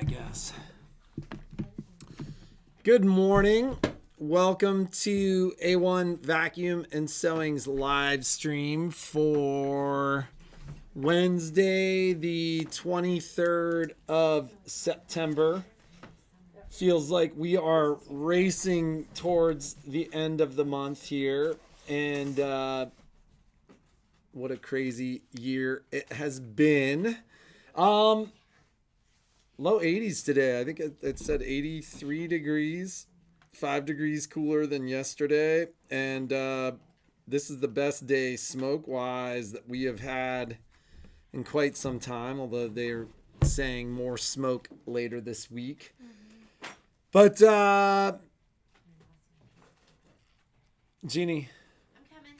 I guess. Good morning. Welcome to A1 Vacuum and Sewing's live stream for Wednesday, the 23rd of September. Feels like we are racing towards the end of the month here, and what a crazy year it has been. Low 80s today. I think it said 83 degrees, 5 degrees cooler than yesterday, and this is the best day smoke-wise that we have had in quite some time, although they're saying more smoke later this week. But, Jeannie, I'm coming.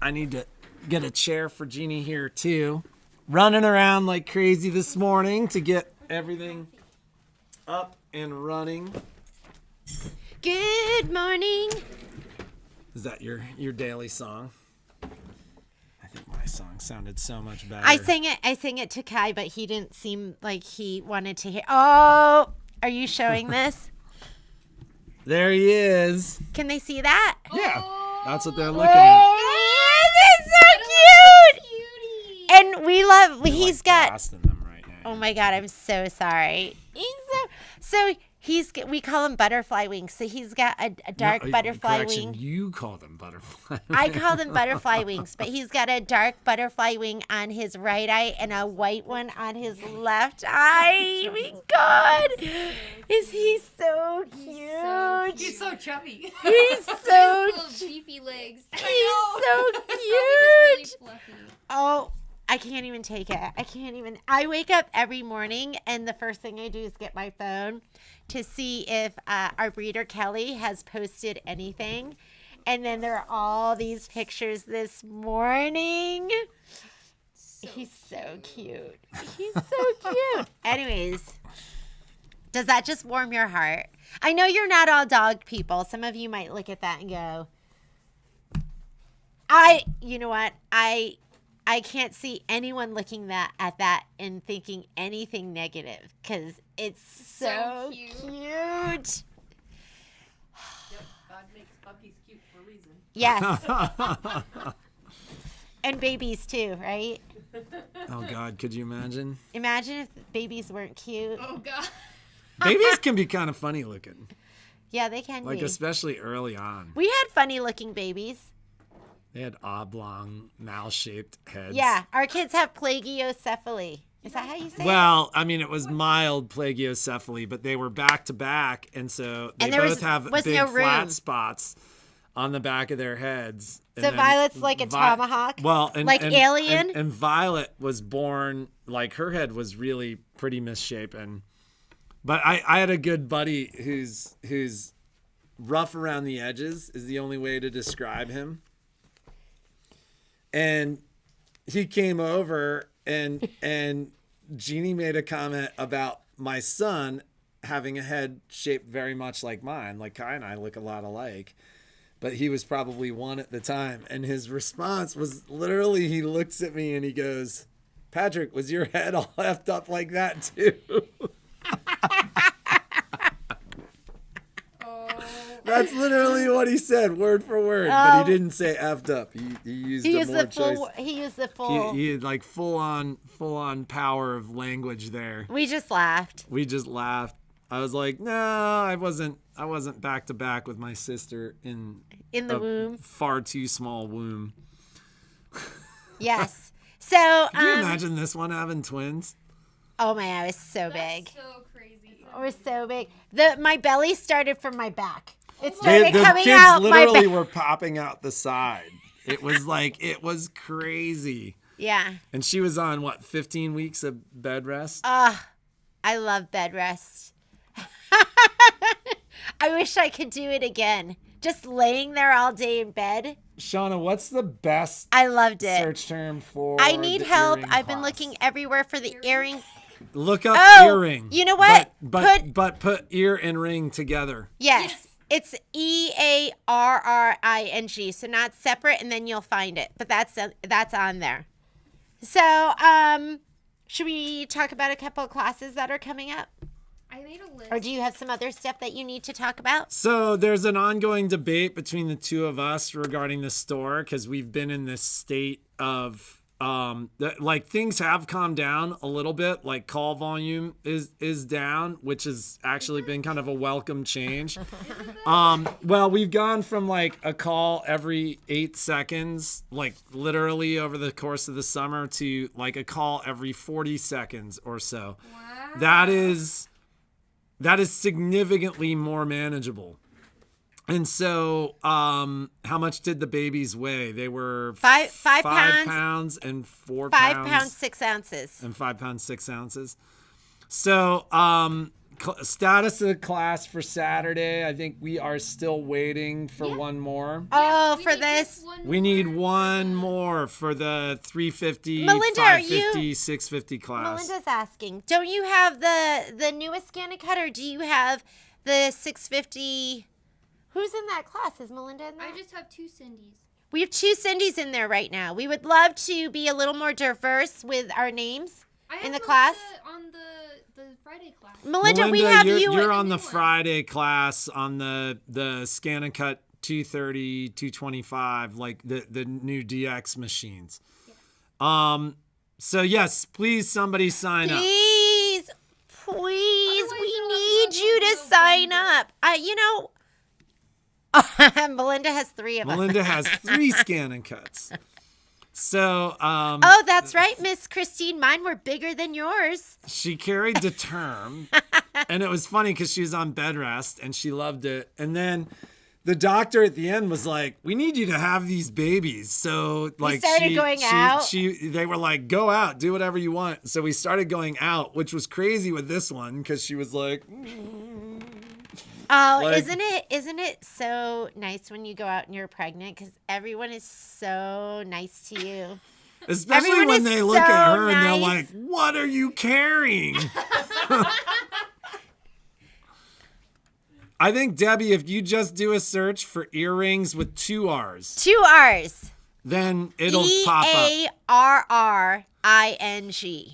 I need to get a chair for Jeannie here, too. Running around like crazy this morning to get everything up and running. Good morning. Is that your daily song? I think my song sounded so much better. I sang it to Kai, but he didn't seem like he wanted to hear. Oh, are you showing this? There he is. Can they see that? Yeah, that's what they're looking at. Yes, it's so cute. And we love. He's got. Blasting them right now. Oh my God, I'm so sorry. We call him butterfly wings. So he's got a dark butterfly wing. You call them butterfly. I call them butterfly wings, but he's got a dark butterfly wing on his right eye and a white one on his left eye. Oh my God, is he so cute? He's so chubby. He's so little beefy legs. He's so cute. Really fluffy. Oh, I can't even take it. I wake up every morning and the first thing I do is get my phone to see if our breeder Kelly has posted anything. And then there are all these pictures this morning. He's so cute. He's so cute. Anyways, does that just warm your heart? I know you're not all dog people. Some of you might look at that and go, you know what? I can't see anyone looking at that and thinking anything negative because it's so cute. Yep, God makes puppies cute for a reason. Yes. And babies too, right? Oh God, could you imagine? Imagine if babies weren't cute. Oh God. Babies can be kind of funny looking. Yeah, they can Like be. especially early on. We had funny looking babies. They had oblong, mouse-shaped heads. Yeah, our kids have plagiocephaly. Is that how you say it? Well, I mean, it was mild plagiocephaly, but they were back to back, and so they both have big flat spots on the back of their heads. So Violet's like a tomahawk? Well, like Alien? And Violet was born, like her head was really pretty misshapen. But I had a good buddy who's rough around the edges is the only way to describe him. And he came over and Jeannie made a comment about my son having a head shaped very much like mine. Like Kai and I look a lot alike. But he was probably one at the time. And his response was literally, he looks at me and he goes, "Patrick, was your head all effed up like that too?" That's literally what he said, word for word. But he didn't say effed up. He used the full. He used the full. He had like full on power of language there. We just laughed. I was like, no, I wasn't back to back with my sister in the womb. Far too small womb. Yes. So. Can you imagine this one having twins? Oh my God, it was so big. That's so crazy. It was so big. My belly started from my back. It started coming kids out. Literally were popping out the side. It was crazy. Yeah. And she was on 15 weeks of bed rest? I love bed rest. I wish I could do it again. Just laying there all day in bed. Shauna, what's the best I loved it. search term for I need help. earring I've been cloth? looking everywhere for the earring. Look up earring. You know what? But put ear and ring together. Yes. It's EARRING, so not separate, and then you'll find it. But that's on there. So Should we talk about a couple of classes that are coming up? I made a list. Or do you have some other stuff that you need to talk about? So there's an ongoing debate between the two of us regarding the store because we've been in this state of like things have calmed down a little bit. Like call volume is down, which has actually been kind of a welcome change. Well, we've gone from like a call every 8 seconds, like literally over the course of the summer, to like a call every 40 seconds or so. Wow. That is significantly more manageable. And so, how much did the babies weigh? They were Five five pounds, pounds and 4 5 pounds. pounds 6 ounces. And 5 pounds 6 ounces. So, status of the class for Saturday. I think we are still waiting for one more. Oh, We for need this. just one We need more. one more for the 350, Melinda, are 550, 650 class. Melinda's asking, don't you have the newest ScanNCut, or do you have the 650? Who's in that class? Is Melinda in that? I just have 2 Cindy's. We have 2 Cindy's in there right now. We would love to be a little more diverse with our names I have in the Melinda class. on the Friday class. Melinda, we have you're, you. You're on new the one. Friday class on the ScanNCut 230, 225, like the new DX machines. So yes, please somebody sign up. Please, Otherwise, we you'll need have you to November. sign up. Melinda has 3 of them. Melinda has 3 ScanNCuts. So Oh, that's right, Miss Christine. Mine were bigger than yours. she carried the term, and it was funny because she was on bed rest and she loved it. And then the doctor at the end was like, "We need you to have these babies." So like started going out? They were like, "Go out, do whatever you want." So we started going out, which was crazy with this one because she was like, Oh, Like- isn't it so nice when you go out and you're pregnant, because everyone is so nice to you. especially Everyone when is they look so at her and they're nice. like, "What are you carrying?" I think, Debbie, if you just do a search for earrings with 2 R's, 2 R's. then it'll pop up. EARRING.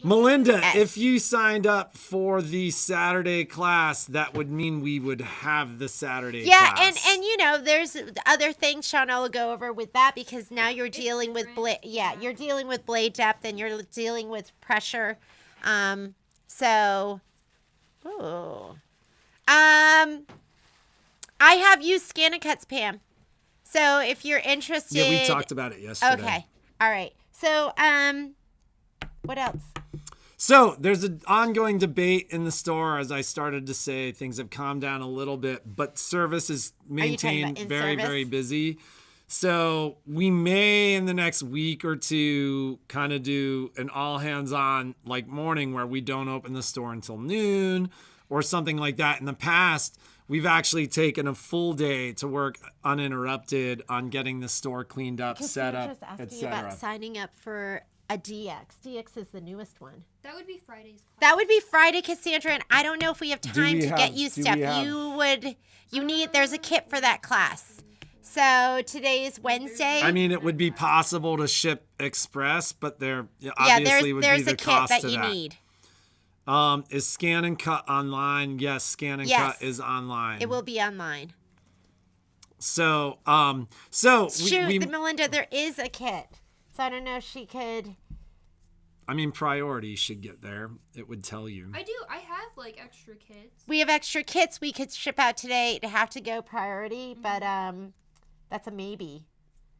Melinda, Yes. if you signed up for the Saturday class, that would mean we would have the Saturday Yeah, class. and there's other things Shauna will go over with that, because now you're dealing with different. you're dealing with blade depth, and you're dealing with pressure. So, ooh. I have used ScanNCuts, Pam. So if you're interested, Yeah, we talked about it yesterday. Okay, all right. So, what else? So there's an ongoing debate in the store. As I started to say, things have calmed down a little bit, but service is you talking maintained about very, in-service? very busy. So we may, in the next week or two, kind of do an all hands on like morning where we don't open the store until noon or something like that. In the past, we've actually taken a full day to work uninterrupted on getting the store cleaned up, set up, Cassandra's asking etc. about signing up for a DX. DX is the newest one. That would be Friday's class. That would be Friday, Cassandra, and I don't know if we have time we to have- get you do stuff. we have- There's a kit for that class. So today is Wednesday. I mean, it would be possible to ship express, but there yeah, obviously would there's be the a kit cost that to you that. need. Is ScanNCut online? Yes, ScanNCut Yes. is online. It will be online. So, Shoot, we Melinda, there is a kit. So I don't know if she could. I mean, priority should get there. It would tell you. I have like extra kits. We have extra kits we could ship out today. It'd have to go priority, but that's a maybe.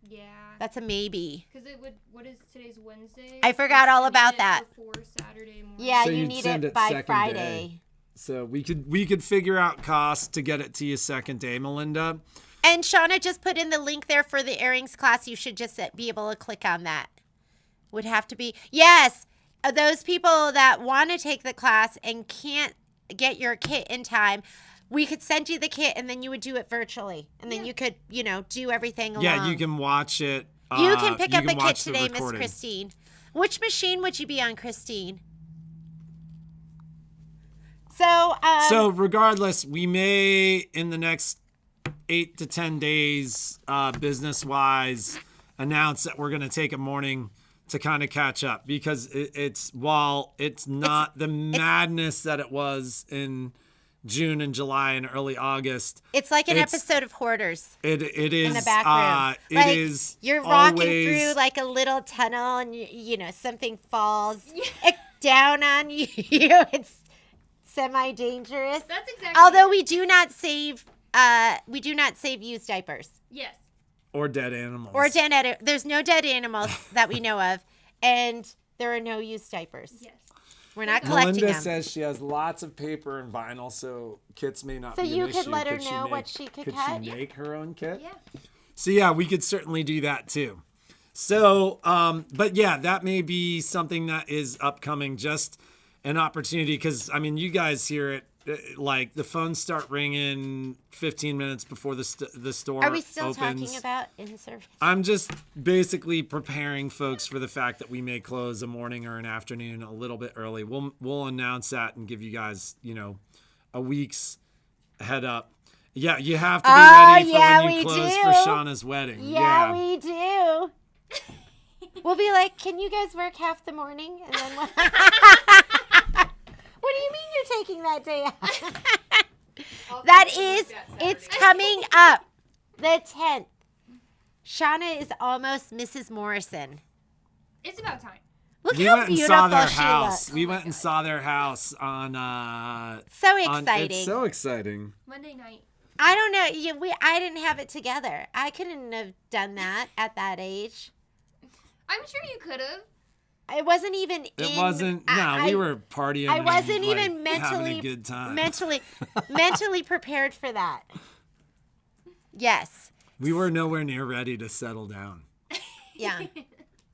Yeah. That's a maybe. Because it would. What is today's Wednesday? I forgot all I need about it that. Before Saturday morning. Yeah, So you you'd need send it it by second Friday. day. So we could figure out costs to get it to you second day, Melinda. And Shauna just put in the link there for the earrings class. You should just be able to click on that. Would have to be. Yes, those people that want to take the class and can't get your kit in time, we could send you the kit and then you would do it virtually. And then you could, do everything along. Yeah, you can watch it. You can pick up a kit watch the today, Miss recording. Christine. Which machine would you be on, Christine? So regardless, we may in the next 8 to 10 days, business-wise, announce that we're going to take a morning to kind of catch up because while it's not the madness that it was in June and July and early August. It's like an episode of Hoarders. It is in the back room. It is. You're walking always, through like a little tunnel, and you know something falls down on you. It's semi-dangerous. That's exactly. Although we do not save used diapers Yes. or dead animals. There's no dead animals that we know of, and there are no used diapers. Yes. We're not collecting Melinda them. says she has lots of paper and vinyl, so kits may not be an issue. So you could let her Could she know make- what she could Could cut? she make her own kit? Yeah. So yeah, we could certainly do that too. So, but yeah, that may be something that is upcoming, just an opportunity. Cause I mean, you guys hear it, like the phones start ringing 15 minutes before the store Are we still opens. talking about in-service? I'm just basically preparing folks for the fact that we may close a morning or an afternoon a little bit early. We'll announce that and give you guys, a week's head up. Yeah, you have to be ready for when you close for Shauna's wedding. Yeah, we do. We'll be like, can you guys work half the morning? And then what? What do you mean you're taking that day off? It's coming up. The 10th. Shauna is almost Mrs. Morrison. It's about time. Look We how went and beautiful saw their she house. looks. We went and saw their house on. So exciting. It's so exciting. Monday night. I don't know. I didn't have it together. I couldn't have done that at that age. I'm sure you could have. It wasn't even. It wasn't. No, we were partying. I and, wasn't like, even having a good time. mentally prepared for that. Yes. We were nowhere near ready to settle down. Yeah.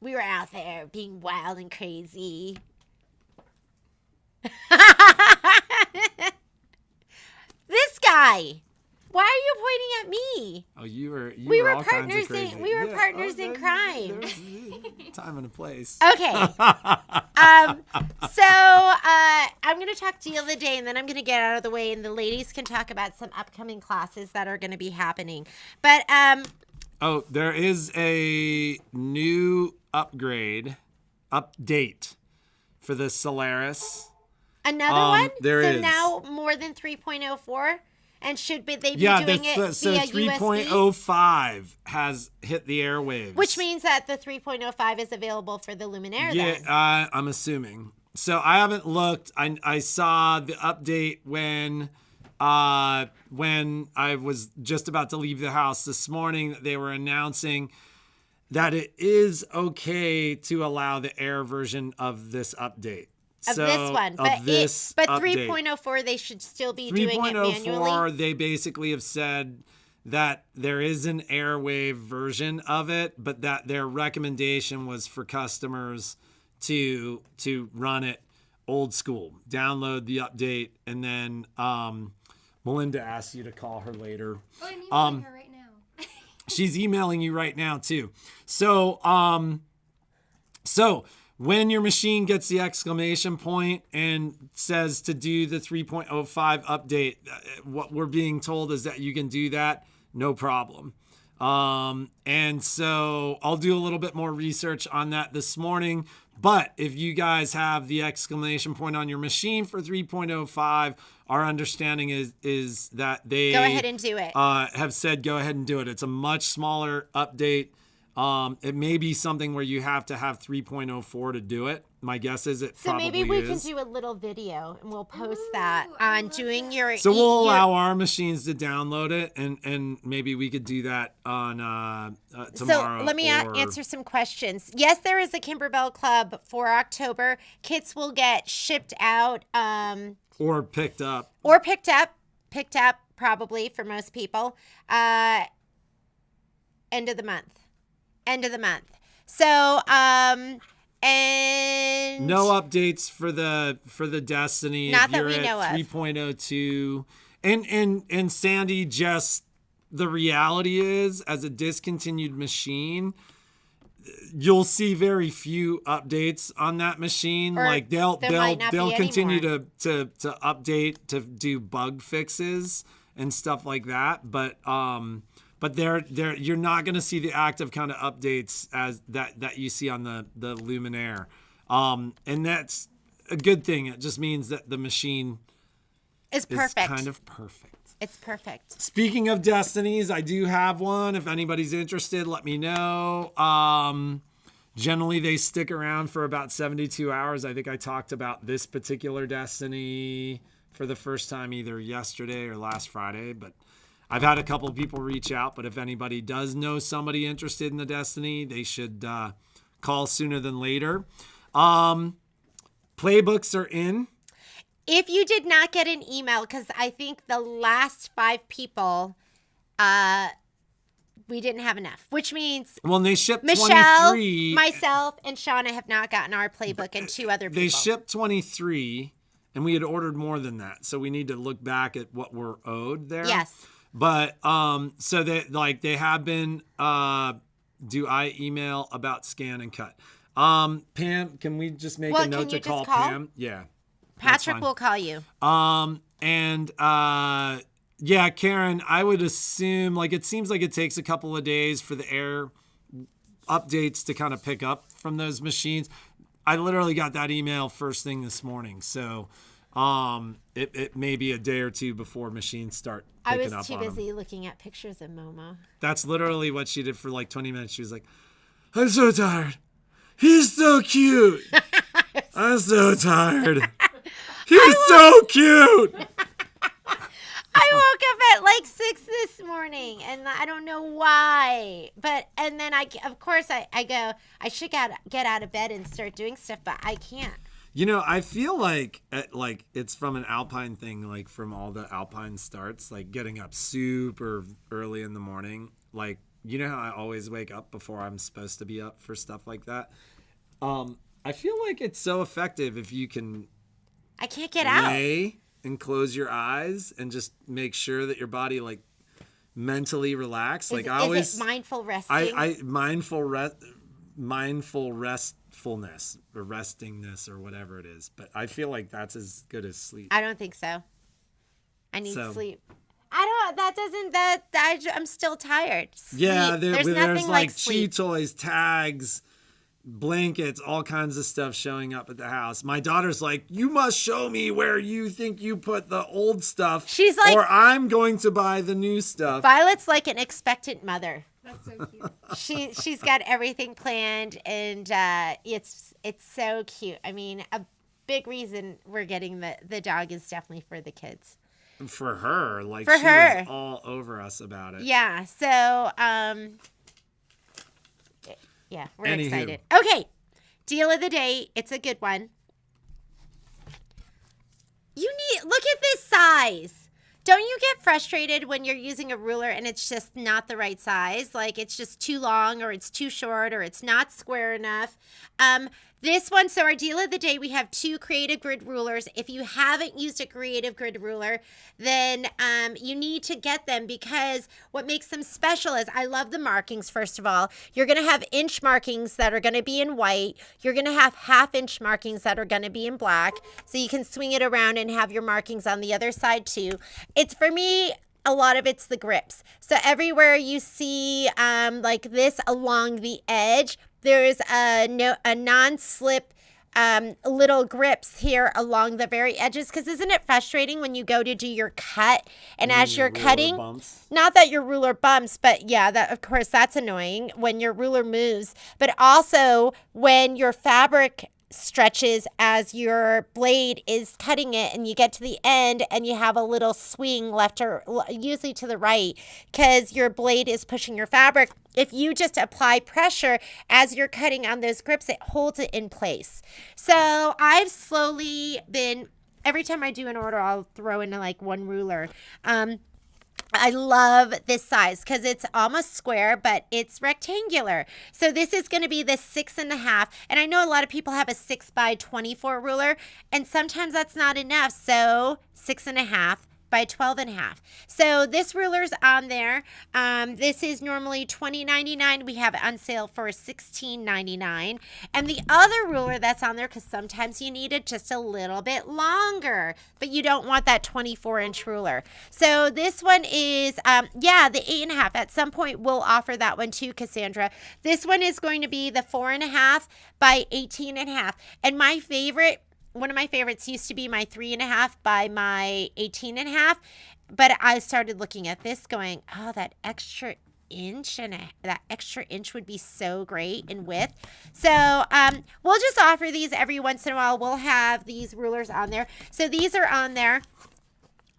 We were out there being wild and crazy. This guy. Why are you pointing at me? Oh, you were. We were all kinds of partners crazy. in partners in crime. There's time and a place. Okay. So I'm going to talk deal of the day, and then I'm going to get out of the way, and the ladies can talk about some upcoming classes that are going to be happening. But Oh, there is a new update for the Solaris. another one. there so is. now more than 3.04, and they be Yeah, doing it so via 3.05 has hit the airwaves. which means that the 3.05 is available for the Luminaire. Yeah, then. I'm assuming. So I haven't looked. I saw the update when I was just about to leave the house this morning. They were announcing that it is okay to allow the air version of this update. Of this one, but 3.04 they should still be doing it 3.04, manually. they basically have said that there is an airwave version of it, but that their recommendation was for customers to run it old school, download the update, and then Melinda asked you to call her later. Oh, I'm emailing her right now. She's emailing you right now too. So when your machine gets the exclamation point and says to do the 3.05 update, what we're being told is that you can do that, no problem. And so I'll do a little bit more research on that this morning. But if you guys have the exclamation point on your machine for 3.05, our understanding is that they Go ahead and do it. have said go ahead and do it. It's a much smaller update. It may be something where you have to have 3.04 to do it. My guess is it So probably maybe we can is. do a little video and we'll post that I on love doing that. your. So we'll your- allow our machines to download it, and maybe we could do that on tomorrow. So let me answer some questions. Yes, there is a Kimberbell Club for October. Kits will get shipped out or picked up. or picked up probably for most people. End of the month. So and No updates for the Destiny. Not if that you're we at know of. 3.02. And Sandy, just the reality is, as a discontinued machine, you'll see very few updates on that machine. Or Like they'll there might not be continue anymore. to update to do bug fixes and stuff like that. But but you're not going to see the active kind of updates as that you see on the Luminaire. And that's a good thing. It just means that the machine It's perfect. is kind of perfect. It's perfect. Speaking of destinies, I do have one. If anybody's interested, let me know. Generally, they stick around for about 72 hours. I think I talked about this particular destiny for the first time either yesterday or last Friday, but I've had a couple people reach out. But if anybody does know somebody interested in the destiny, they should call sooner than later. Playbooks are in. If you did not get an email, because I think the last 5 people, we didn't have enough, which means Well, they shipped Michelle, 23. myself, and Shauna have not gotten our playbook, and 2 other people. They shipped 23, and we had ordered more than that. So we need to look back at what we're owed there. Yes. But so they have been. Do I email about scan and cut? Pam, can we just make a note to call Pam? Yeah. Patrick will call you. Yeah, Karen, I would assume it seems like it takes a couple of days for the air updates to kind of pick up from those machines. I literally got that email first thing this morning. So it may be a day or two before machines start picking up on them. I was too busy looking at pictures of Momo. That's literally what she did for 20 minutes. She was like, I'm so tired. He's so cute. I'm so tired. He's so cute. I woke up at 6 this morning, and I don't know why. And then I go, I should get out of bed and start doing stuff, but I can't. I feel like it's from an Alpine thing, from all the Alpine starts, getting up super early in the morning. How I always wake up before I'm supposed to be up for stuff like that. I feel like it's so effective if you can. I can't get out. Lay and close your eyes and just make sure that your body mentally relax. Is it mindful resting? Mindful restfulness or restingness or whatever it is. But I feel like that's as good as sleep. I don't think so. I need sleep. I'm still tired. Sleep. Yeah, there's nothing like chew sleep. toys, tags, blankets, all kinds of stuff showing up at the house. My daughter's like, you must show me where you think you put the old stuff. She's like, or I'm going to buy the new stuff. Violet's like an expectant mother. That's so cute. She's got everything planned, and it's so cute. I mean, a big reason we're getting the dog is definitely for the kids. For her, she was all over us about it. Yeah. So, yeah, we're Anywho. excited. Okay, deal of the day. It's a good one. Look at this size. Don't you get frustrated when you're using a ruler and it's just not the right size? It's just too long, or it's too short, or it's not square enough. This one, so our deal of the day, we have 2 Creative Grid rulers. If you haven't used a Creative Grid ruler, then you need to get them, because what makes them special is, I love the markings, first of all. You're going to have inch markings that are going to be in white. You're going to have half-inch markings that are going to be in black. So you can swing it around and have your markings on the other side too. It's, for me, a lot of it's the grips. So everywhere you see this along the edge, there is a non-slip little grips here along the very edges, because isn't it frustrating when you go to do your cut, and as you're cutting, not that your ruler bumps, but yeah, that, of course, that's annoying when your ruler moves, but also when your fabric stretches as your blade is cutting it, and you get to the end and you have a little swing left, or usually to the right, because your blade is pushing your fabric. If you just apply pressure as you're cutting on those grips, it holds it in place. So I've slowly been, every time I do an order, I'll throw in one ruler. I love this size because it's almost square, but it's rectangular. So this is going to be the 6.5. And I know a lot of people have a 6x24 ruler, and sometimes that's not enough. So 6.5 by 12.5. So this ruler's on there. This is normally $20.99. We have it on sale for $16.99. And the other ruler that's on there, because sometimes you need it just a little bit longer, but you don't want that 24-inch ruler. So this one is, the 8.5. At some point, we'll offer that one too, Cassandra. This one is going to be the 4.5 by 18.5. And one of my favorites used to be my 3.5 by my 18.5. But I started looking at this going, oh, that extra inch would be so great in width. So we'll just offer these every once in a while. We'll have these rulers on there. So these are on there.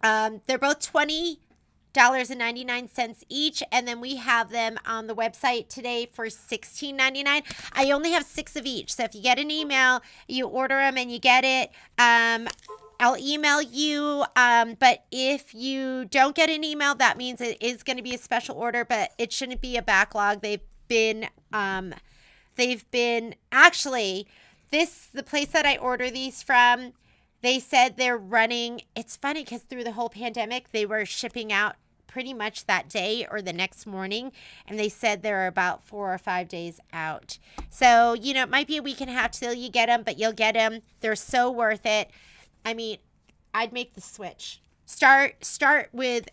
They're both $20.99 each, and then we have them on the website today for $16.99. I only have 6 of each, so if you get an email, you order them and you get it. I'll email you, but if you don't get an email, that means it is going to be a special order, but it shouldn't be a backlog. They've been actually, the place that I order these from, they said they're running. It's funny because through the whole pandemic, they were shipping out pretty much that day or the next morning, and they said they're about 4 or 5 days out. So, it might be a week and a half till you get them, but you'll get them. They're so worth it. I mean, I'd make the switch. Start with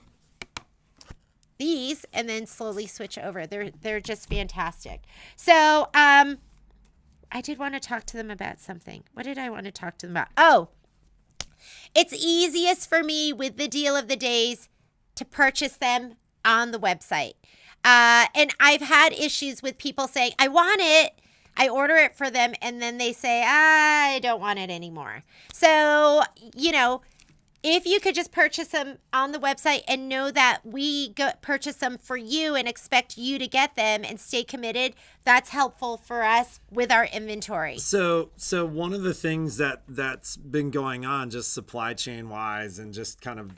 these and then slowly switch over. They're just fantastic. So, I did want to talk to them about something. What did I want to talk to them about? Oh, it's easiest for me with the deal of the days to purchase them on the website. And I've had issues with people saying, I want it. I order it for them, and then they say, I don't want it anymore. So, if you could just purchase them on the website and know that we purchase them for you and expect you to get them and stay committed, that's helpful for us with our inventory. So one of the things that's been going on just supply chain wise and just kind of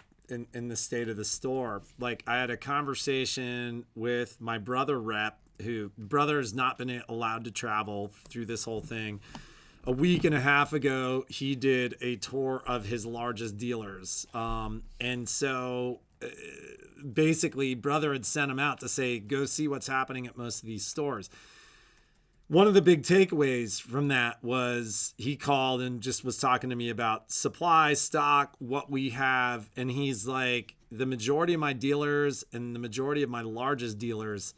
in the state of the store, like I had a conversation with my brother rep, brother has not been allowed to travel through this whole thing. A week and a half ago, he did a tour of his largest dealers. And so basically, brother had sent him out to say, go see what's happening at most of these stores. One of the big takeaways from that was he called and just was talking to me about supply, stock, what we have. And he's like, the majority of my dealers and the majority of my largest dealers,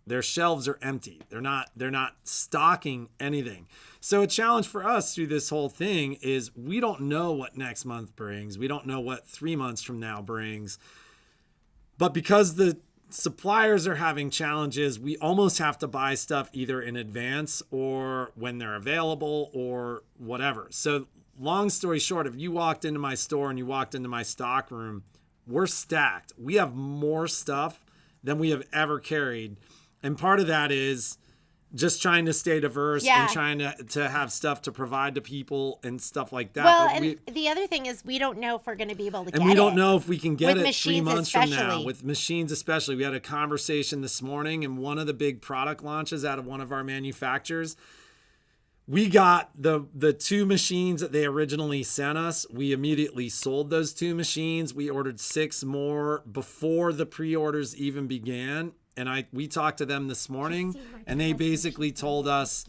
their shelves are empty. They're not stocking anything. So a challenge for us through this whole thing is we don't know what next month brings. We don't know what 3 months from now brings. But because the suppliers are having challenges, we almost have to buy stuff either in advance or when they're available or whatever. So long story short, if you walked into my store and you walked into my stock room, we're stacked. We have more stuff than we have ever carried. And part of that is just trying to stay diverse and trying to have stuff to provide to people and stuff like that. Well, and the other thing is we don't know if we're going to be able to get it. And we don't know if we can get it 3 months from now. especially. With machines especially. We had a conversation this morning, and one of the big product launches out of one of our manufacturers, we got the 2 machines that they originally sent us. We immediately sold those 2 machines. We ordered 6 more before the pre-orders even began. And we talked to them this morning, and they basically told us,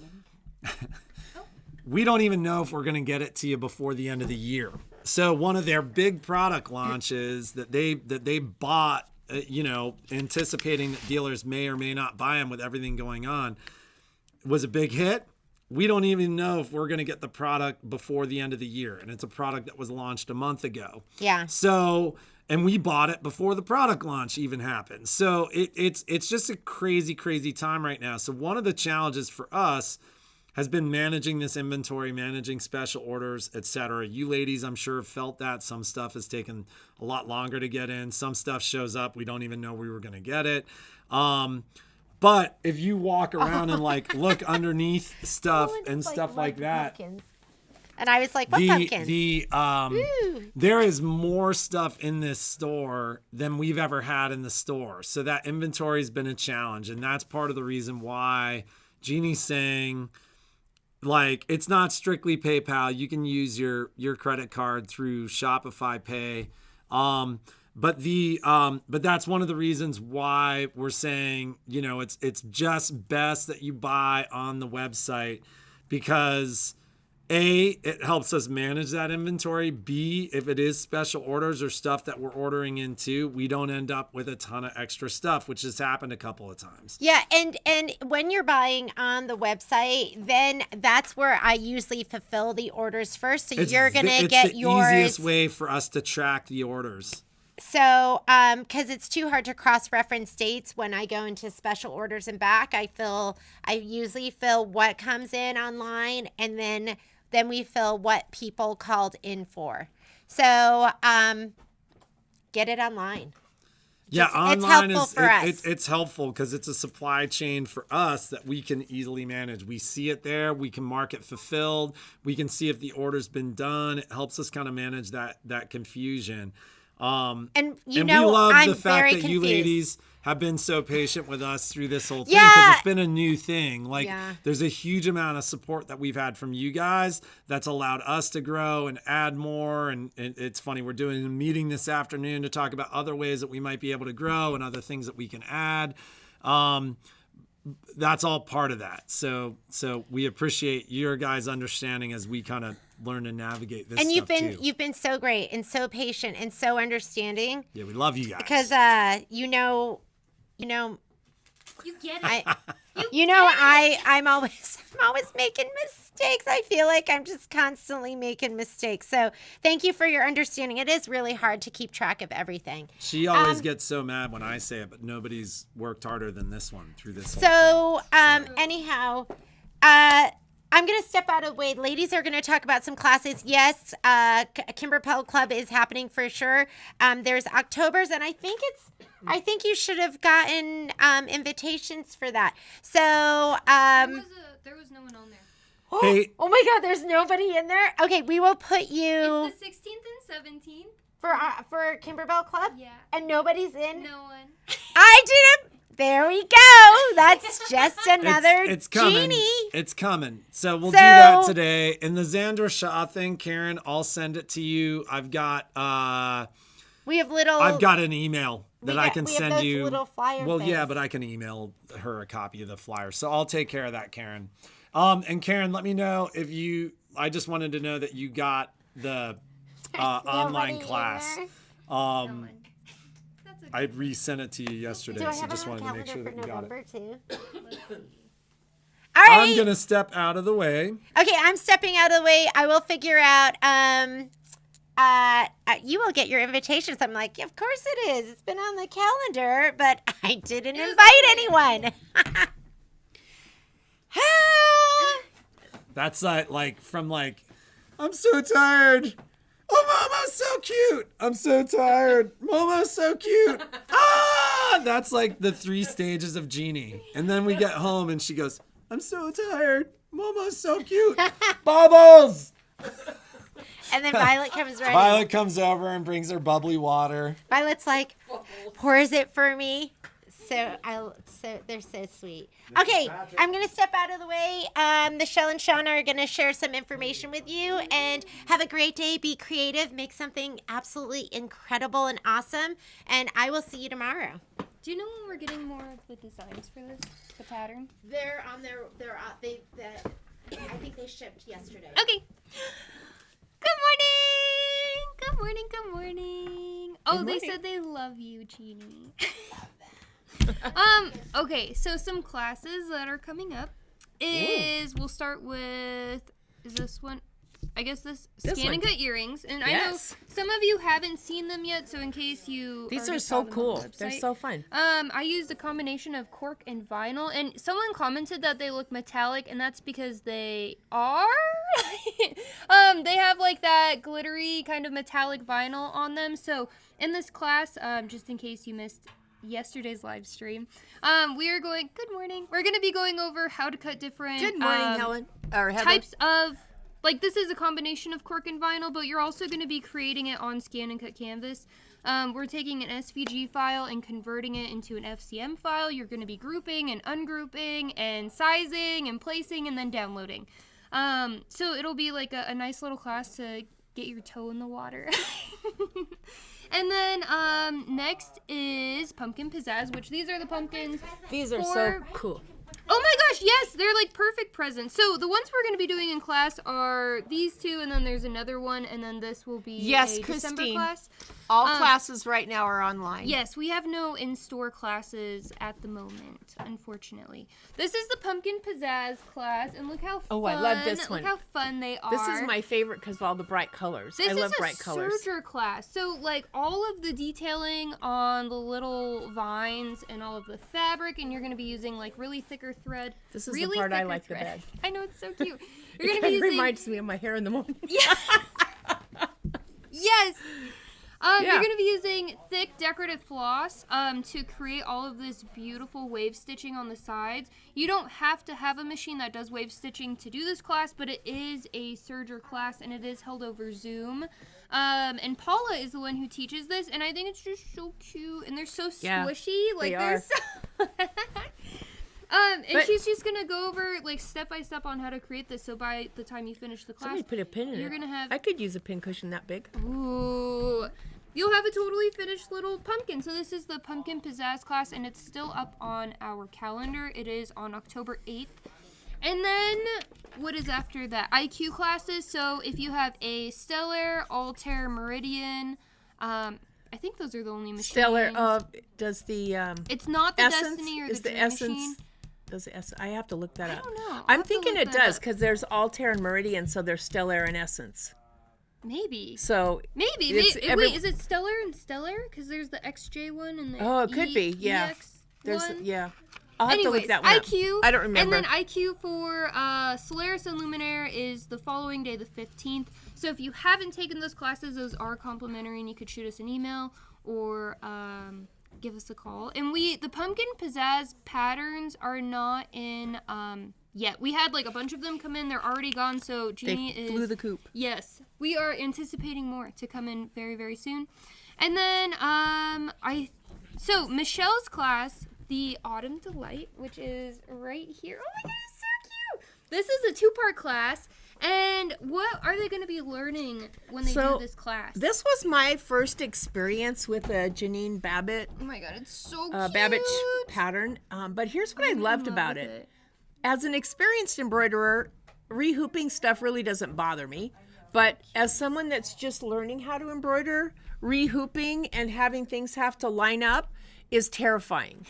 we don't even know if we're going to get it to you before the end of the year. So one of their big product launches that they bought, anticipating that dealers may or may not buy them with everything going on, was a big hit. We don't even know if we're going to get the product before the end of the year. And it's a product that was launched a month ago. Yeah. So... and we bought it before the product launch even happened. So it's just a crazy, crazy time right now. So one of the challenges for us has been managing this inventory, managing special orders, etc. You ladies, I'm sure, have felt that. Some stuff has taken a lot longer to get in. Some stuff shows up. We don't even know we were going to get it. But if you walk around and look underneath stuff and stuff like that. Pumpkins. And I was like, what pumpkins? There is more stuff in this store than we've ever had in the store. So that inventory has been a challenge. And that's part of the reason why Jeannie's saying, it's not strictly PayPal. You can use your credit card through Shopify Pay. But that's one of the reasons why we're saying, it's just best that you buy on the website, because it helps us manage that inventory. B, if it is special orders or stuff that we're ordering into, we don't end up with a ton of extra stuff, which has happened a couple of times. Yeah, and when you're buying on the website, then that's where I usually fulfill the orders first. So you're gonna get yours. It's the easiest way for us to track the orders. So, because it's too hard to cross-reference dates when I go into special orders and back, I usually fill what comes in online, and then we fill what people called in for. So, get it online. Yeah, online it's helpful for us. It's helpful because it's a supply chain for us that we can easily manage. We see it there. We can mark it fulfilled. We can see if the order's been done. It helps us kind of manage that confusion. And we love I'm the fact very that confused. you ladies have been so patient with us through this whole thing, because it's been a new thing. There's a huge amount of support that we've had from you guys that's allowed us to grow and add more. And it's funny, we're doing a meeting this afternoon to talk about other ways that we might be able to grow and other things that we can add. That's all part of that. So we appreciate your guys' understanding as we kind of learn to navigate this. And you've been so great and so patient and so understanding. Yeah, we love you guys. Because you get it. I'm always making mistakes. I feel like I'm just constantly making mistakes. So thank you for your understanding. It is really hard to keep track of everything. She always gets so mad when I say it, but nobody's worked harder than this one through this whole thing. Anyhow, I'm going to step out of the way. Ladies are going to talk about some classes. Yes, Kimber Pell Club is happening for sure. There's October's, and I think you should have gotten invitations for that. So there was no one on there. Hey. Oh my God, there's nobody in there? Okay, we will put you... It's the 16th and 17th. For Kimber Bell Club? Yeah. And nobody's in? No one. I didn't... There we go. That's just another it's coming. genie. It's coming. So we'll do that today. And the Xandra Shaw thing, Karen, I'll send it to you. I've got an email that I can send those you. Little flyer well, things. yeah, but I can email her a copy of the flyer. So I'll take care of that, Karen. And Karen, let me know if I just wanted to know that you got the online class. I resent it to you yesterday, so just wanted to make sure that you got it. Too? All right. I'm gonna step out of the way. Okay, I'm stepping out of the way. I will figure out. You will get your invitations. I'm like, of course it is. It's been on the calendar, but I didn't invite anyone. That's I'm so tired. Oh, Momo's so cute. I'm so tired. Momo's so cute. Ah! That's like the 3 stages of Genie. And then we get home and she goes, I'm so tired. Momo's so cute. Bubbles! And then Violet comes running. Violet comes over and brings her bubbly water. Violet's like, pours it for me. So they're so sweet. Okay, I'm gonna step out of the way. Michelle and Sean are gonna share some information with you, and have a great day. Be creative, make something absolutely incredible and awesome, and I will see you tomorrow. Do you know when we're getting more of the designs for this, the pattern? They're on their. I think they shipped yesterday. Okay. Good morning. Oh, they said they love you, Jeannie. Okay, so some classes that are coming up we'll start with, is this one? I guess this scan and cut earrings. And I know some of you haven't seen them yet, so in case you These are so cool. They're so fun. I used a combination of cork and vinyl, and someone commented that they look metallic, and that's because they are. They have like that glittery kind of metallic vinyl on them. So in this class, just in case you missed yesterday's live stream, we're going to be going over how to cut different Helen or Heather. types of, like, this is a combination of cork and vinyl, but you're also going to be creating it on scan and cut canvas. We're taking an SVG file and converting it into an FCM file. You're going to be grouping and ungrouping and sizing and placing and then downloading. So it'll be like a nice little class to get your toe in the water. And then next is Pumpkin Pizzazz, which these are the pumpkins. These are so for- cool. Oh my gosh, yes, they're like perfect presents. So the ones we're going to be doing in class are these two, and then there's another one, and then this will be Yes, a December Christine. class. All classes right now are online. Yes, we have no in-store classes at the moment, unfortunately. This is the Pumpkin Pizzazz class, and look how fun. Oh, I love this one. Look how fun they are. This is my favorite because of all the bright colors. This I love is a bright colors. serger class. So, like, all of the detailing on the little vines and all of the fabric, and you're going to be using, like, really thicker thread. This is really the part I thicker like thread. the best. I know, it's so cute. You're going It to be kind of using... reminds me of my hair in the morning. Yeah. Yes. You're Yeah. going to be using thick decorative floss to create all of this beautiful wave stitching on the sides. You don't have to have a machine that does wave stitching to do this class, but it is a serger class, and it is held over Zoom. And Paula is the one who teaches this, and I think it's just so cute, and they're so Yeah, squishy. Like, they they're are. so... And But- she's just going to go over, like, step by step on how to create this, so by the time you finish the class... Somebody put a pin in You're it. gonna have- I could use a pin cushion that big. Ooh. You'll have a totally finished little pumpkin. So this is the Pumpkin Pizzazz class, and it's still up on our calendar. It is on October 8th. And then, what is after that? IQ classes. So if you have a Stellar, Altair, Meridian, I think those are the only machines. Stellar, does the It's not the essence, Destiny or is the the Dream essence, Machine. does the essence, I have to look that up. don't know. I'll I'm have to thinking look it that does up. because there's Altair and Meridian, so there's Stellar and Essence. Maybe. So Maybe. It's Wait, is it Stellar and Stellar? Because there's the XJ one and the Oh, it could be, yeah. EX there's one. yeah. I'll have to Anyways, look that one up. IQ. I don't remember. And then IQ for Solaris and Luminaire is the following day, the 15th. So if you haven't taken those classes, those are complimentary, and you could shoot us an email or give us a call. And the Pumpkin Pizzazz patterns are not in yet. We had like a bunch of them come in. They're already gone. So Jeannie They flew the coop. Yes, we are anticipating more to come in very, very soon. And then so Michelle's class, the Autumn Delight, which is right here. Oh my god, it's so cute! This is a 2-part class. And what are they going to be learning when they do this class? This was my first experience with a Janine Babbitt Oh my god, it's so cute. Babbage pattern. But here's what I I'm in loved love about with it. As an experienced embroiderer, rehooping stuff really doesn't bother me. But as someone that's just learning how to embroider, rehooping and having things have to line up is terrifying.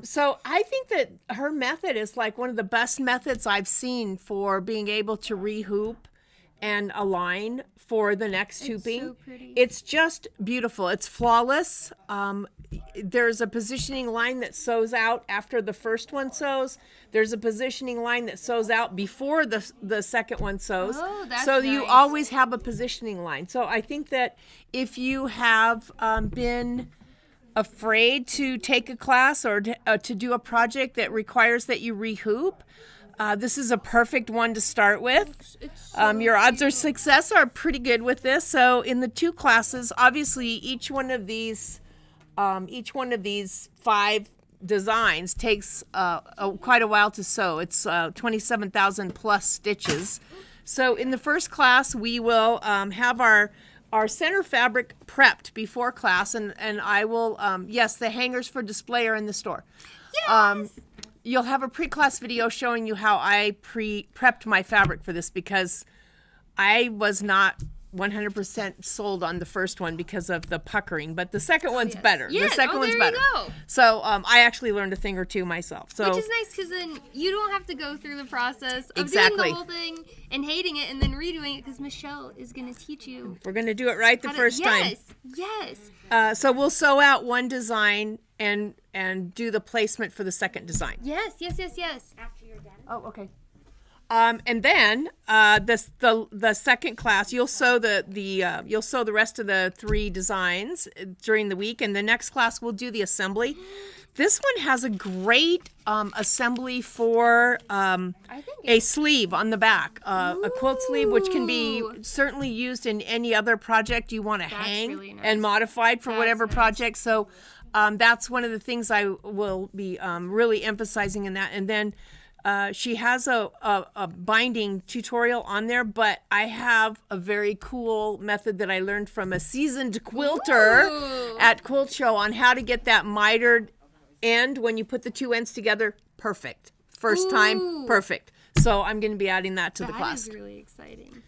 So I think that her method is like one of the best methods I've seen for being able to rehoop and align for the next hooping. so pretty. It's just beautiful. It's flawless. There's a positioning line that sews out after the first one sews. There's a positioning line that sews out before the second one sews. Oh, that's so you nice. always have a positioning line. So I think that if you have been afraid to take a class or to do a project that requires that you rehoop, this is a perfect one to start with. It's so Your odds of success are pretty good with this. So in the 2 classes, obviously each one of these 5 designs takes quite a while to sew. It's 27,000 plus stitches. So in the first class, we will have our center fabric prepped before class, and I will, yes, the hangers for display are in the store. Yes! You'll have a pre-class video showing you how I prepped my fabric for this because I was not 100% sold on the first one because of the puckering, but the second one's better. Yes. The second Oh, one's there you better. go. So I actually learned a thing or two myself. So Which is nice because then you don't have to go through the process of Exactly. doing the whole thing and hating it and then redoing it because Michelle is going to teach you. we're going to do it right the how to- first time. Yes, yes. So we'll sew out one design and do the placement for the second design. Yes, yes, yes, yes. After you're done. Oh, okay. And then the second class, you'll sew the rest of the 3 designs during the week, and the next class we'll do the assembly. This one has a great assembly for I think a sleeve on the back, a quilt sleeve, which can be Ooh. certainly used in any other project you want to hang really nice. and modified for That's whatever nice. project. So that's one of the things I will be really emphasizing in that. And then She has a binding tutorial on there, but I have a very cool method that I learned from a seasoned quilter at Quilt Show on how to get that mitered end when you put the two ends together. Perfect. First time, perfect. So I'm going to be adding that to the class. That is really exciting.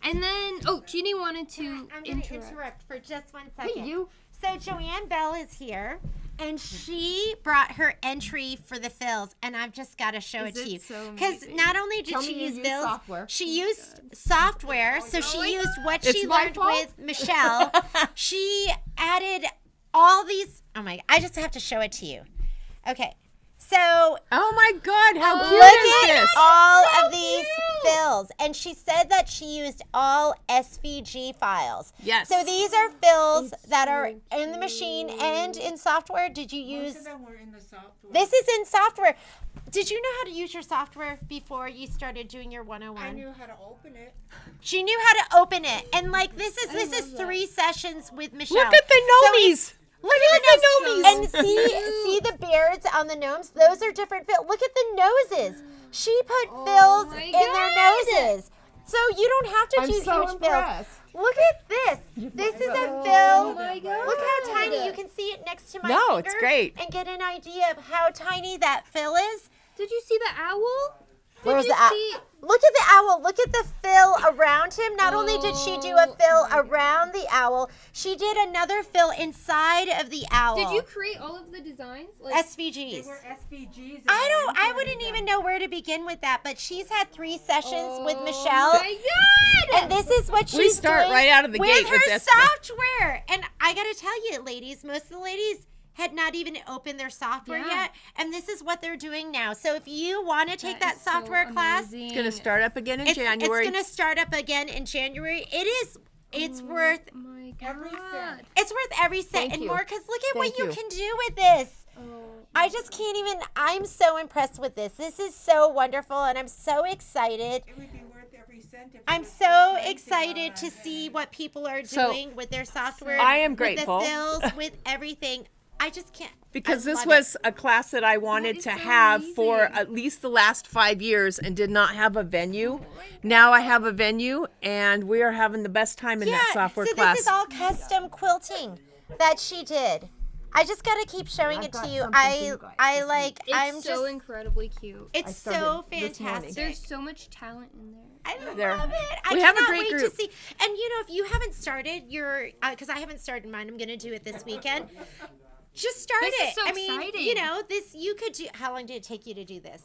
And then, Jeannie wanted to I'm going to interrupt for just 1 second. So Joann Bell is here, and she brought her entry for the fills, and I've just got to show it to you. Because not only did she use fills, she used software. So she used what she learned with Michelle. She added all these. Oh my! I just have to show it to you. Okay. So, oh my God, how cute look is at this? all of these fills. And she said that she used all SVG files. Yes. So these are fills that are in the machine and in software. Did you use? Most of them were in the software. This is in software. Did you know how to use your software before you started doing your 101? I knew how to open it. She knew how to open it. And like this is 3 sessions with Michelle. Look at the gnomies. Look at the gnomies. And see the beards on the gnomes? Those are different fills. Look at the noses. She put fills in their noses. So you don't have to do huge fills. Look at this. This is a fill. Oh my God. Look how tiny. You can see it next to my No, finger. it's great. And get an idea of how tiny that fill is. Did you see the owl? Where's Did the you owl? see? Look at the owl. Look at the fill around him. Not only did she do a fill around the owl, she did another fill inside of the owl. Did you create all of the designs? SVGs. They were SVGs. I wouldn't even know where to begin with that, but she's had 3 sessions with Michelle. Oh my God! And this is what she's We start doing right out of the with gate her with this. software. And I got to tell you, ladies, most of the ladies had not even opened their software yet, and this is what they're doing now. So if you want to take that is so software class, It's going to start up again in it's January. going to start up again in January. It's worth Oh my Every God. cent. it's worth every cent Thank and you. more, because look at what Thank you you. can do with this. I just can't even. I'm so impressed with this. This is so wonderful, and I'm so excited. It would be worth every cent. If I'm it was so full-time excited to to see what people are So, doing with their software. I am grateful. With the fills, with everything. I just can't. Because I this love was a class that I wanted is to so have for amazing. at least the last 5 years and did not have a venue. Now I have a venue, and we are having the best time in that software so class. this is all custom quilting that she did. I just got to keep showing it to you. I like. It's I'm so just. incredibly cute. It's so fantastic. There's so much talent in there. I There. love it. I We have a cannot great wait group. to see. And you know, if you haven't started your, because I haven't started mine, I'm going to do it this weekend. Just start This it. is so I mean, exciting. you know, this you could do. How long did it take you to do this?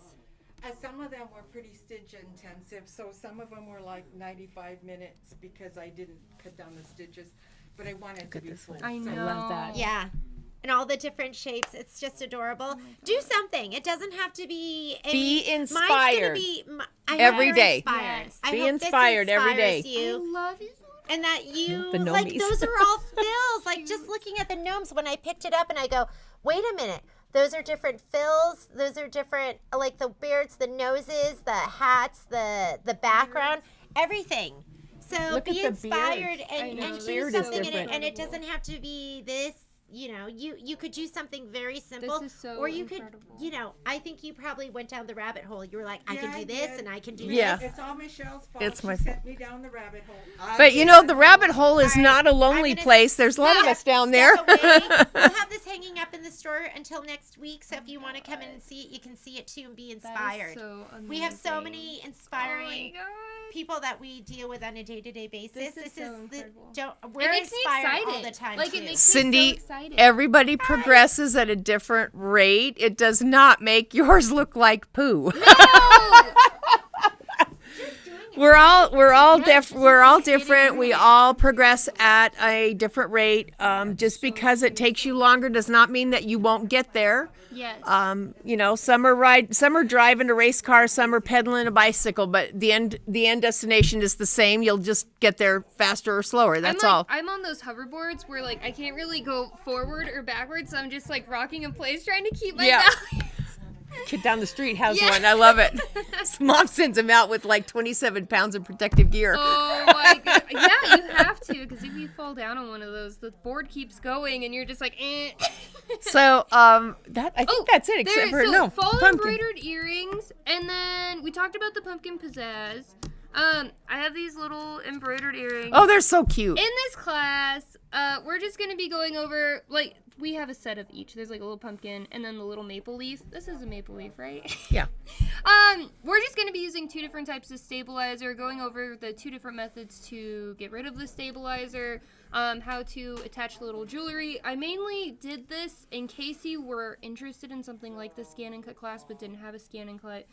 Some of them were pretty stitch intensive, so some of them were like 95 minutes because I didn't cut down the stitches, but I wanted to be full. I know. love that. Yeah. And all the different shapes. It's just adorable. Do something. It doesn't have to be. Be Mine's gonna inspired be, I every hope you're day. Inspired. Yes. I Be hope this inspired every day. inspires You. I love it. And that you The like gnomies. those are all fills. Like just looking at the gnomes when I picked it up and I go, wait a minute. Those are different fills. Those are different, like the beards, the noses, the hats, the background, everything. So Look be at the inspired beard. and I know, do beard is something in it. different. And it doesn't have to be this. You know, you could do something very simple, This is so or you incredible. could, you know, I think you probably went down the rabbit hole. You were like, I Yeah, can do I this did. and I can do Yeah. this. It's all Michelle's fault. It's She my sent me down the rabbit hole. But you know, the rabbit hole is All right, not a I'm lonely gonna place. There's a lot of step- us down there. step away. We'll have this hanging up in the store until next week. So if you want to come in and see it, you can see it too and be inspired. So amazing. We have so many Oh my inspiring God. people that we deal with on a day-to-day basis. This is so incredible. We're It makes me inspired excited. all the time Like, too. it makes me Cindy, so excited. everybody progresses at a different rate. It does not make yours look like poo. We're all different. We all progress at a different rate. Just because it takes you longer does not mean that you won't get there. Yes. You know, some are driving a race car, some are pedaling a bicycle, but the end destination is the same. You'll just get there faster or slower. That's all. I'm on those hoverboards where like I can't really go forward or backwards, so I'm just like rocking in place trying to keep my Yeah. balance. kid down the street has Yeah. one. I love it. His mom sends him out with like 27 pounds of protective gear. Oh my god. Yeah, you have to, because if you fall down on one of those, the board keeps going and you're just like, eh. So, I think that's it, except for, so fall pumpkin. embroidered earrings, and then we talked about the pumpkin pizzazz. I have these little embroidered earrings. Oh, they're so cute. In this class, we're just going to be going over, like, we have a set of each. There's like a little pumpkin and then the little maple leaf. This is a maple leaf, right? Yeah. We're just going to be using 2 different types of stabilizer, going over the 2 different methods to get rid of the stabilizer, how to attach the little jewelry. I mainly did this in case you were interested in something like the scan and cut class but didn't have a scan and cut.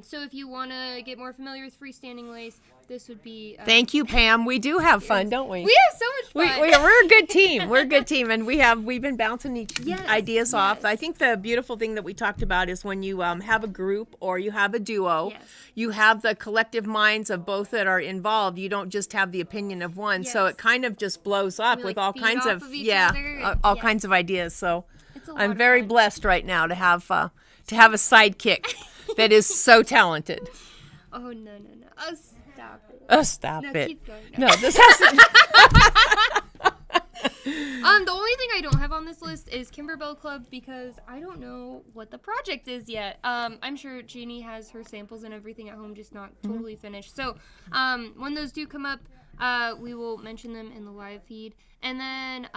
So if you want to get more familiar with freestanding lace, this would be... Thank you, Pam. We do have fun, don't we? We have so much fun. We're a good team. We're a good team, and we've been bouncing ideas off. yes. I think the beautiful thing that we talked about is when you have a group or you have a duo, Yes. you have the collective minds of both that are involved. You don't just have the opinion of one, so Yes. it kind of just blows up We, with like, all feed kinds off of each other. all Yeah. kinds of ideas. So It's a lot I'm of very fun. blessed right now to have a sidekick that is so talented. Oh, no. Oh, stop it. Oh, stop No, it. keep going. No, this has to. The only thing I don't have on this list is Kimberbell Club because I don't know what the project is yet. I'm sure Jeannie has her samples and everything at home, just not totally finished. So when those do come up, we will mention them in the live feed. And then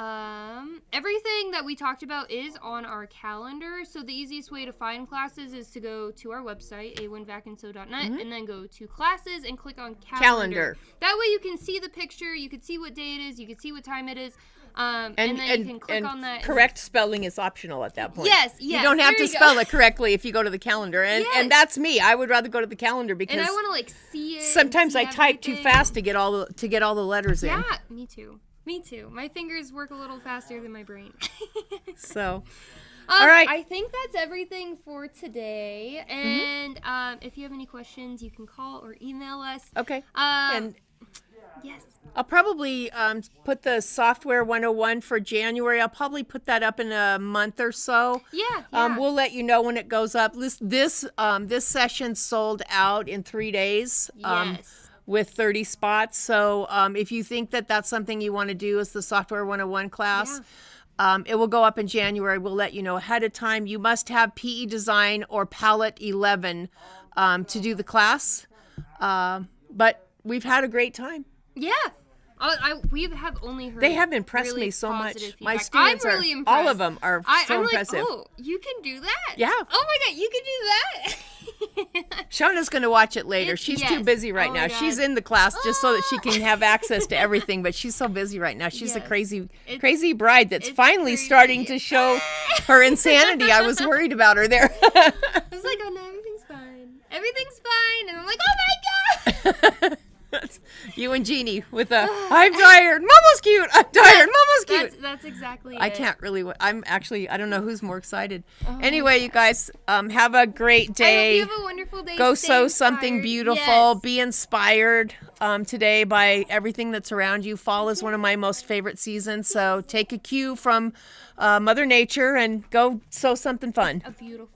everything that we talked about is on our calendar. So the easiest way to find classes is to go to our website, a1vacandsew.net, and then go to classes and click on calendar. That way you can see the picture, you can see what day it is, you can see what time it is. And then you can click on that. Correct spelling is optional at that point. Yes, You don't have there to you go. spell it correctly if you go to the calendar. And Yes. and that's me. I would rather go to the calendar because And I want to like see it. and sometimes see I type too everything. fast to get all the letters in. Yeah, me too. My fingers work a little faster than my brain. So all right. I think that's everything for today. And if you have any questions, you can call or email us. Okay. And And yes. I'll probably put the software 101 for January. I'll probably put that up in a month or so. Yeah. We'll let you know when it goes up. This session sold out in 3 days. Yes. With 30 spots. So if you think that that's something you want to do as the Software 101 class, it will go up in January. We'll let you know ahead of time. You must have PE Design or Palette 11 to do the class. But we've had a great time. Yeah. We have only heard. They have impressed really me so much. positive My feedback. students I'm really are, impressed. all of them are so I'm impressive. Like, oh, you can do that? Yeah. Oh my God, you can do that? Shauna's going to watch it later. It's- She's yes. too busy right Oh now. my She's God. in the class just so that she can have access to everything, but she's so busy right now. She's a Yes. crazy bride that's it's finally crazy. starting to show her insanity. I was worried about her there. I was like, oh no, everything's fine. Everything's fine. And I'm like, oh my God. You and Jeannie with a, I'm tired. Mama's cute. I'm tired. Mama's cute. That's exactly it. I can't really, I don't know who's more excited. Oh Anyway, you guys, have a great I day. hope you have a wonderful day. Go Stay sew something inspired. beautiful. Yes. Be inspired today by everything that's around you. Fall is one of my most favorite seasons. So take a cue from Mother Nature and go sew something fun. A beautiful